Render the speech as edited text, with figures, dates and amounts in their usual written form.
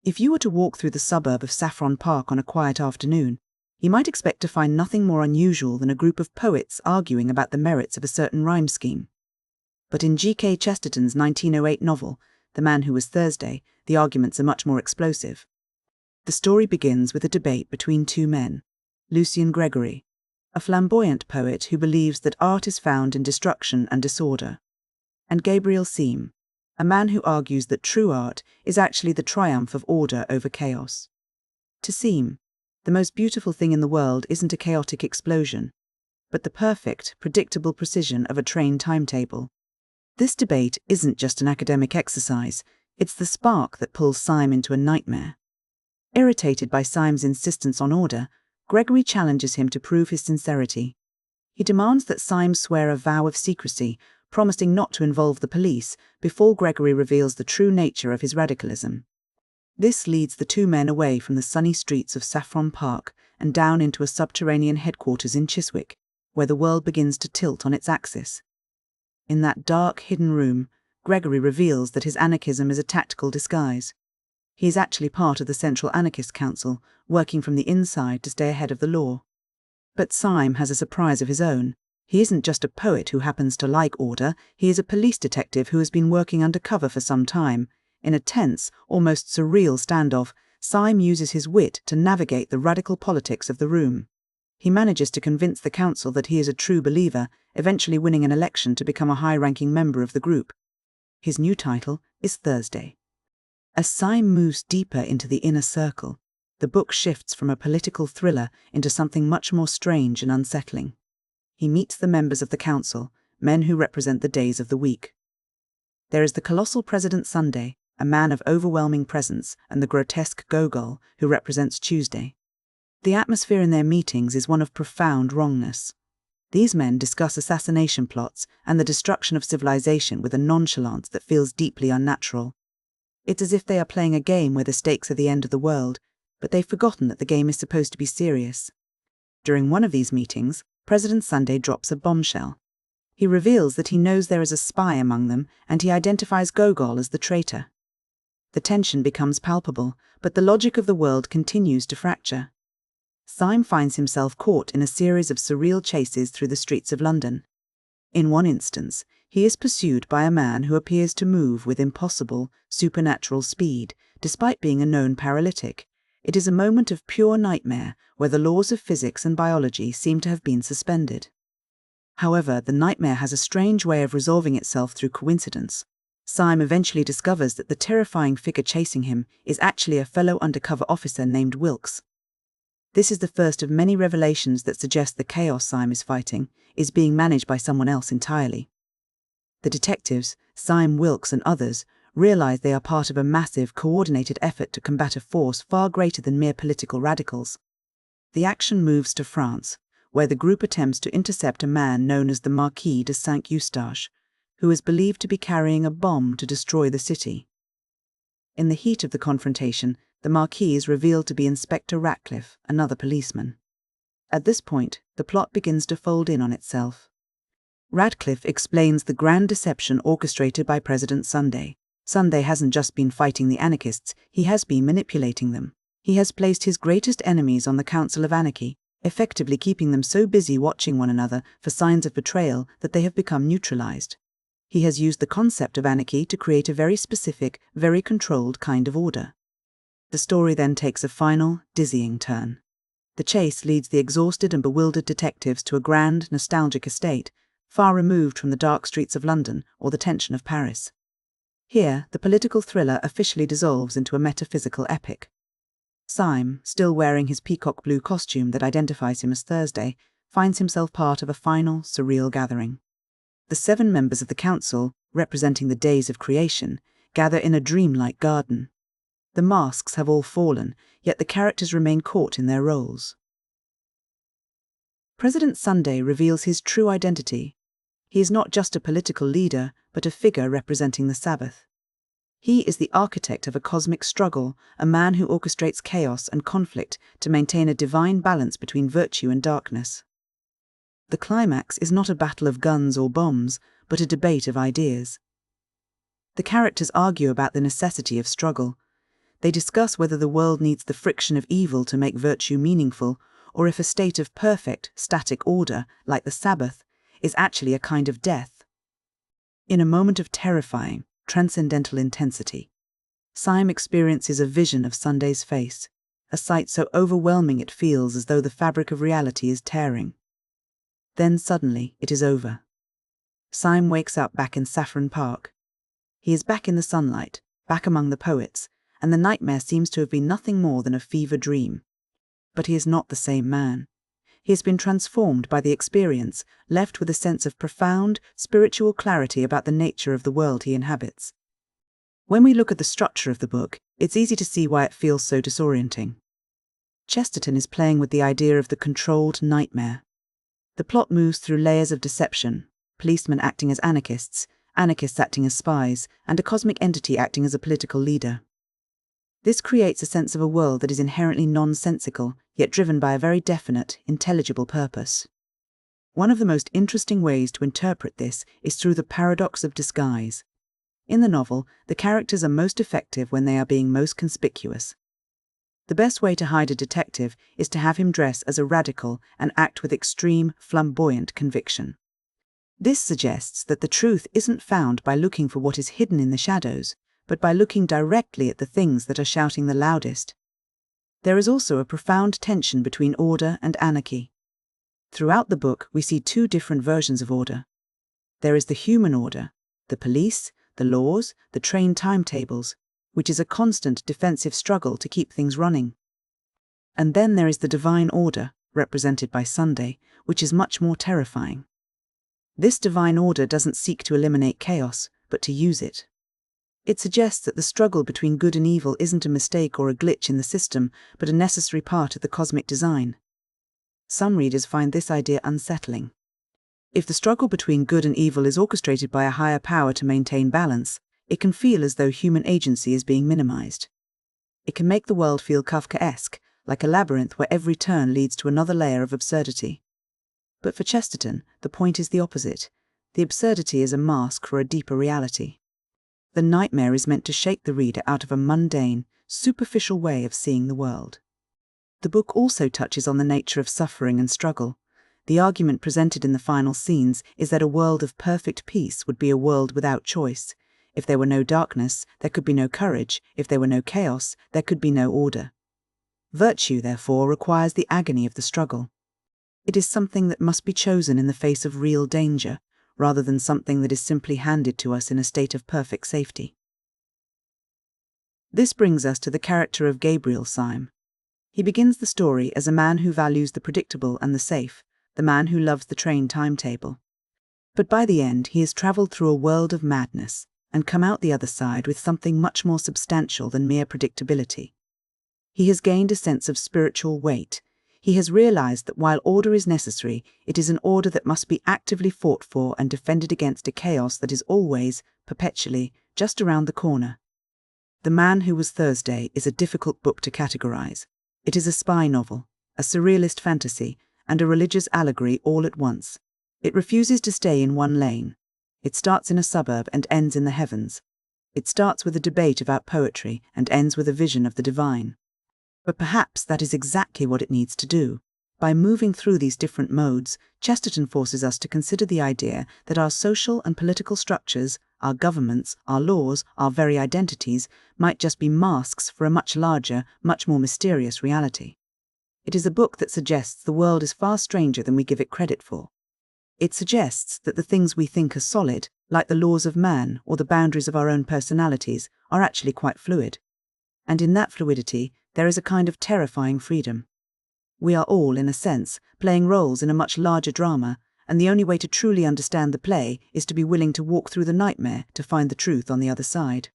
If you were to walk through the suburb of Saffron Park on a quiet afternoon, you might expect to find nothing more unusual than a group of poets arguing about the merits of a certain rhyme scheme. But in G.K. Chesterton's 1908 novel, The Man Who Was Thursday, the arguments are much more explosive. The story begins with a debate between two men, Lucian Gregory, a flamboyant poet who believes that art is found in destruction and disorder, and Gabriel Syme, a man who argues that true art is actually the triumph of order over chaos. To Syme, the most beautiful thing in the world isn't a chaotic explosion, but the perfect, predictable precision of a trained timetable. This debate isn't just an academic exercise, it's the spark that pulls Syme into a nightmare. Irritated by Syme's insistence on order, Gregory challenges him to prove his sincerity. He demands that Syme swear a vow of secrecy, promising not to involve the police, before Gregory reveals the true nature of his radicalism. This leads the two men away from the sunny streets of Saffron Park and down into a subterranean headquarters in Chiswick, where the world begins to tilt on its axis. In that dark, hidden room, Gregory reveals that his anarchism is a tactical disguise. He is actually part of the Central Anarchist Council, working from the inside to stay ahead of the law. But Syme has a surprise of his own. He isn't just a poet who happens to like order, he is a police detective who has been working undercover for some time. In a tense, almost surreal standoff, Syme uses his wit to navigate the radical politics of the room. He manages to convince the council that he is a true believer, eventually winning an election to become a high-ranking member of the group. His new title is Thursday. As Syme moves deeper into the inner circle, the book shifts from a political thriller into something much more strange and unsettling. He meets the members of the council, men who represent the days of the week. There is the colossal President Sunday, a man of overwhelming presence, and the grotesque Gogol, who represents Tuesday. The atmosphere in their meetings is one of profound wrongness. These men discuss assassination plots and the destruction of civilization with a nonchalance that feels deeply unnatural. It's as if they are playing a game where the stakes are the end of the world, but they've forgotten that the game is supposed to be serious. During one of these meetings, President Sunday drops a bombshell. He reveals that he knows there is a spy among them, and he identifies Gogol as the traitor. The tension becomes palpable, but the logic of the world continues to fracture. Syme finds himself caught in a series of surreal chases through the streets of London. In one instance, he is pursued by a man who appears to move with impossible, supernatural speed, despite being a known paralytic. It is a moment of pure nightmare where the laws of physics and biology seem to have been suspended. However, the nightmare has a strange way of resolving itself through coincidence. Syme eventually discovers that the terrifying figure chasing him is actually a fellow undercover officer named Wilkes. This is the first of many revelations that suggest the chaos Syme is fighting is being managed by someone else entirely. The detectives, Syme, Wilkes, and others, realize they are part of a massive, coordinated effort to combat a force far greater than mere political radicals. The action moves to France, where the group attempts to intercept a man known as the Marquis de Saint-Eustache, who is believed to be carrying a bomb to destroy the city. In the heat of the confrontation, the Marquis is revealed to be Inspector Ratcliffe, another policeman. At this point, the plot begins to fold in on itself. Ratcliffe explains the grand deception orchestrated by President Sunday. Sunday hasn't just been fighting the anarchists, he has been manipulating them. He has placed his greatest enemies on the Council of Anarchy, effectively keeping them so busy watching one another for signs of betrayal that they have become neutralized. He has used the concept of anarchy to create a very specific, very controlled kind of order. The story then takes a final, dizzying turn. The chase leads the exhausted and bewildered detectives to a grand, nostalgic estate, far removed from the dark streets of London or the tension of Paris. Here, the political thriller officially dissolves into a metaphysical epic. Syme, still wearing his peacock blue costume that identifies him as Thursday, finds himself part of a final, surreal gathering. The 7 members of the council, representing the days of creation, gather in a dreamlike garden. The masks have all fallen, yet the characters remain caught in their roles. President Sunday reveals his true identity. He is not just a political leader, but a figure representing the Sabbath. He is the architect of a cosmic struggle, a man who orchestrates chaos and conflict to maintain a divine balance between virtue and darkness. The climax is not a battle of guns or bombs, but a debate of ideas. The characters argue about the necessity of struggle. They discuss whether the world needs the friction of evil to make virtue meaningful, or if a state of perfect, static order, like the Sabbath, is actually a kind of death. In a moment of terrifying, transcendental intensity, Syme experiences a vision of Sunday's face, a sight so overwhelming it feels as though the fabric of reality is tearing. Then suddenly it is over. Syme wakes up back in Saffron Park. He is back in the sunlight, back among the poets, and the nightmare seems to have been nothing more than a fever dream. But he is not the same man. He has been transformed by the experience, left with a sense of profound, spiritual clarity about the nature of the world he inhabits. When we look at the structure of the book, it's easy to see why it feels so disorienting. Chesterton is playing with the idea of the controlled nightmare. The plot moves through layers of deception, policemen acting as anarchists acting as spies, and a cosmic entity acting as a political leader. This creates a sense of a world that is inherently nonsensical, yet driven by a very definite, intelligible purpose. One of the most interesting ways to interpret this is through the paradox of disguise. In the novel, the characters are most effective when they are being most conspicuous. The best way to hide a detective is to have him dress as a radical and act with extreme, flamboyant conviction. This suggests that the truth isn't found by looking for what is hidden in the shadows, but by looking directly at the things that are shouting the loudest. There is also a profound tension between order and anarchy. Throughout the book, we see two different versions of order. There is the human order, the police, the laws, the train timetables, which is a constant defensive struggle to keep things running. And then there is the divine order, represented by Sunday, which is much more terrifying. This divine order doesn't seek to eliminate chaos, but to use it. It suggests that the struggle between good and evil isn't a mistake or a glitch in the system, but a necessary part of the cosmic design. Some readers find this idea unsettling. If the struggle between good and evil is orchestrated by a higher power to maintain balance, it can feel as though human agency is being minimized. It can make the world feel Kafkaesque, like a labyrinth where every turn leads to another layer of absurdity. But for Chesterton, the point is the opposite. The absurdity is a mask for a deeper reality. The nightmare is meant to shake the reader out of a mundane, superficial way of seeing the world. The book also touches on the nature of suffering and struggle. The argument presented in the final scenes is that a world of perfect peace would be a world without choice. If there were no darkness, there could be no courage. If there were no chaos, there could be no order. Virtue, therefore, requires the agony of the struggle. It is something that must be chosen in the face of real danger, rather than something that is simply handed to us in a state of perfect safety. This brings us to the character of Gabriel Syme. He begins the story as a man who values the predictable and the safe, the man who loves the train timetable. But by the end, he has travelled through a world of madness and come out the other side with something much more substantial than mere predictability. He has gained a sense of spiritual weight. He has realized that while order is necessary, it is an order that must be actively fought for and defended against a chaos that is always, perpetually, just around the corner. The Man Who Was Thursday is a difficult book to categorize. It is a spy novel, a surrealist fantasy, and a religious allegory all at once. It refuses to stay in one lane. It starts in a suburb and ends in the heavens. It starts with a debate about poetry and ends with a vision of the divine. But perhaps that is exactly what it needs to do. By moving through these different modes, Chesterton forces us to consider the idea that our social and political structures, our governments, our laws, our very identities, might just be masks for a much larger, much more mysterious reality. It is a book that suggests the world is far stranger than we give it credit for. It suggests that the things we think are solid, like the laws of man or the boundaries of our own personalities, are actually quite fluid. And in that fluidity, there is a kind of terrifying freedom. We are all, in a sense, playing roles in a much larger drama, and the only way to truly understand the play is to be willing to walk through the nightmare to find the truth on the other side.